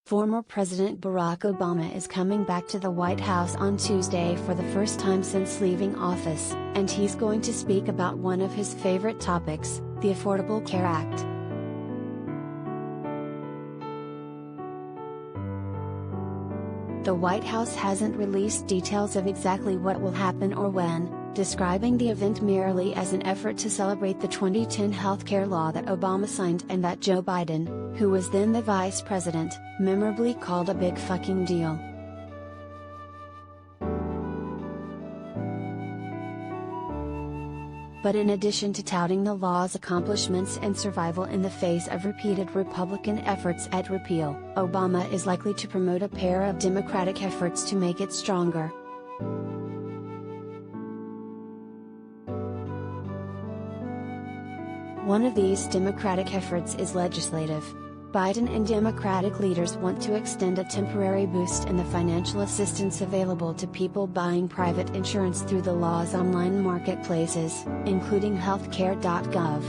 Former President Barack Obama is coming back to the White House on Tuesday for the first time since leaving office, and he's going to speak about one of his favorite topics, the Affordable Care Act. The White House hasn't released details of exactly what will happen or when, describing the event merely as an effort to celebrate the 2010 healthcare law that Obama signed and that Joe Biden, who was then the vice president, memorably called a big fucking deal. But in addition to touting the law's accomplishments and survival in the face of repeated Republican efforts at repeal, Obama is likely to promote a pair of Democratic efforts to make it stronger. One of these Democratic efforts is legislative. Biden and Democratic leaders want to extend a temporary boost in the financial assistance available to people buying private insurance through the law's online marketplaces, including healthcare.gov.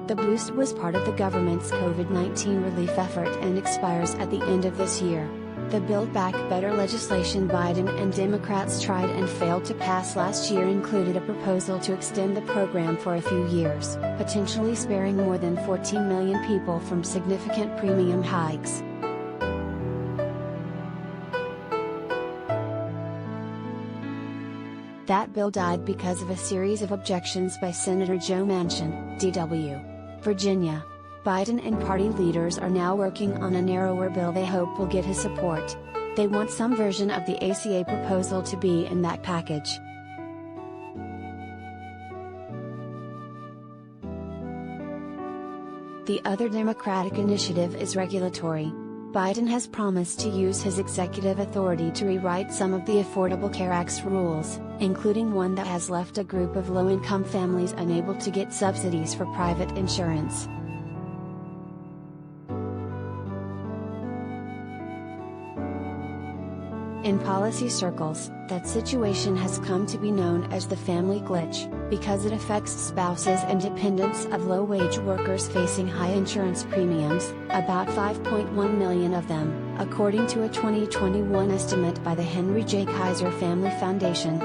The boost was part of the government's COVID-19 relief effort and expires at the end of this year. The Build Back Better legislation Biden and Democrats tried and failed to pass last year included a proposal to extend the program for a few years, potentially sparing more than 14 million people from significant premium hikes. That bill died because of a series of objections by Senator Joe Manchin, D.W. Virginia. Biden and party leaders are now working on a narrower bill they hope will get his support. They want some version of the ACA proposal to be in that package. The other Democratic initiative is regulatory. Biden has promised to use his executive authority to rewrite some of the Affordable Care Act's rules, including one that has left a group of low-income families unable to get subsidies for private insurance. In policy circles, that situation has come to be known as the family glitch, because it affects spouses and dependents of low-wage workers facing high insurance premiums, about 5.1 million of them, according to a 2021 estimate by the Henry J. Kaiser Family Foundation.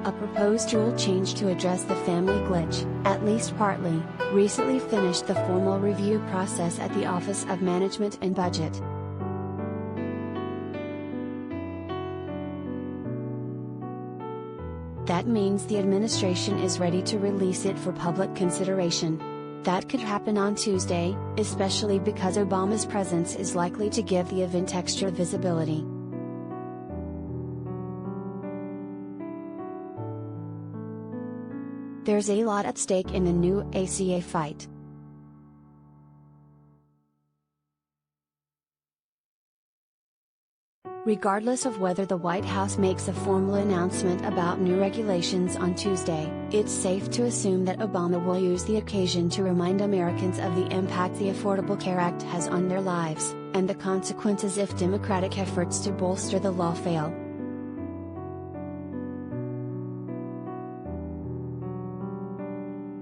A proposed rule change to address the family glitch, at least partly, recently finished the formal review process at the Office of Management and Budget. That means the administration is ready to release it for public consideration. That could happen on Tuesday, especially because Obama's presence is likely to give the event extra visibility. There's a lot at stake in the new ACA fight. Regardless of whether the White House makes a formal announcement about new regulations on Tuesday, it's safe to assume that Obama will use the occasion to remind Americans of the impact the Affordable Care Act has on their lives, and the consequences if Democratic efforts to bolster the law fail.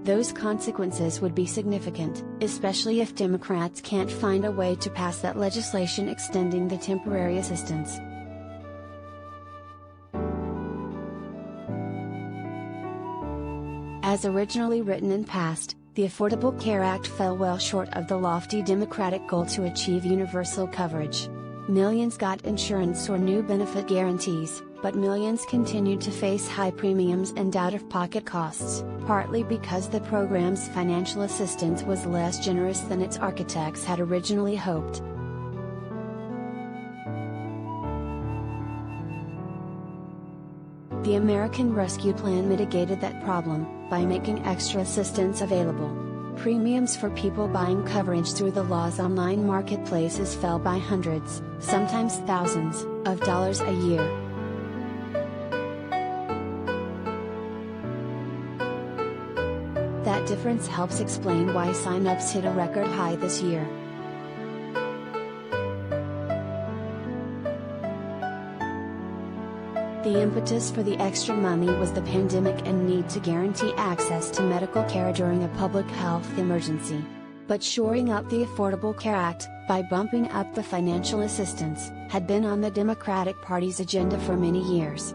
Those consequences would be significant, especially if Democrats can't find a way to pass that legislation extending the temporary assistance. As originally written and passed, the Affordable Care Act fell well short of the lofty Democratic goal to achieve universal coverage. Millions got insurance or new benefit guarantees, but millions continued to face high premiums and out-of-pocket costs, partly because the program's financial assistance was less generous than its architects had originally hoped. The American Rescue Plan mitigated that problem, by making extra assistance available. Premiums for people buying coverage through the law's online marketplaces fell by hundreds, sometimes thousands, of dollars a year. That difference helps explain why sign-ups hit a record high this year. The impetus for the extra money was the pandemic and need to guarantee access to medical care during a public health emergency. But shoring up the Affordable Care Act, by bumping up the financial assistance, had been on the Democratic Party's agenda for many years.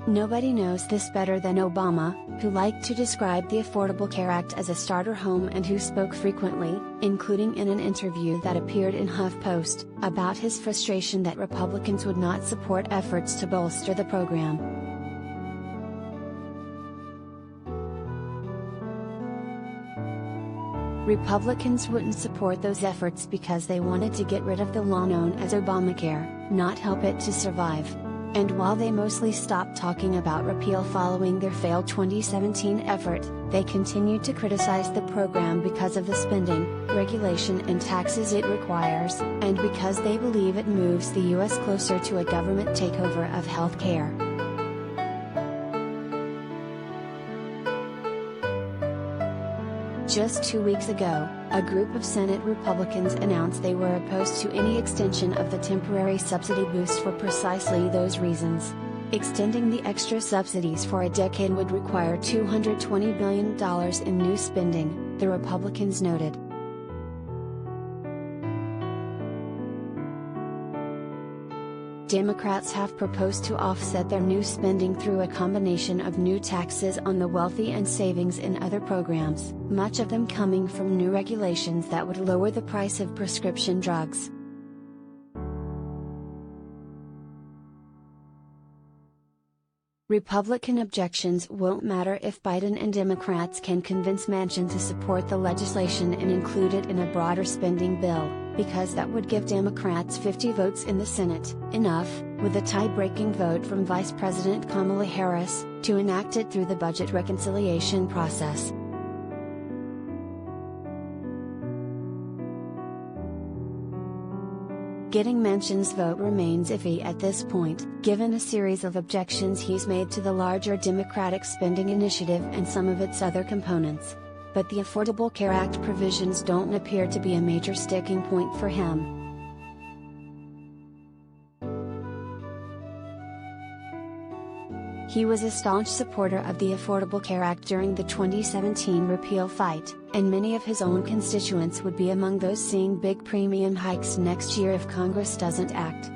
Nobody knows this better than Obama, who liked to describe the Affordable Care Act as a starter home and who spoke frequently, including in an interview that appeared in HuffPost, about his frustration that Republicans would not support efforts to bolster the program. Republicans wouldn't support those efforts because they wanted to get rid of the law known as Obamacare, not help it to survive. And while they mostly stopped talking about repeal following their failed 2017 effort, they continued to criticize the program because of the spending, regulation and taxes it requires, and because they believe it moves the U.S. closer to a government takeover of health care. Just 2 weeks ago, a group of Senate Republicans announced they were opposed to any extension of the temporary subsidy boost for precisely those reasons. Extending the extra subsidies for a decade would require $220 billion in new spending, the Republicans noted. Democrats have proposed to offset their new spending through a combination of new taxes on the wealthy and savings in other programs, much of them coming from new regulations that would lower the price of prescription drugs. Republican objections won't matter if Biden and Democrats can convince Manchin to support the legislation and include it in a broader spending bill, because that would give Democrats 50 votes in the Senate, enough, with a tie-breaking vote from Vice President Kamala Harris, to enact it through the budget reconciliation process. Getting Manchin's vote remains iffy at this point, given a series of objections he's made to the larger Democratic spending initiative and some of its other components. But the Affordable Care Act provisions don't appear to be a major sticking point for him. He was a staunch supporter of the Affordable Care Act during the 2017 repeal fight, and many of his own constituents would be among those seeing big premium hikes next year if Congress doesn't act.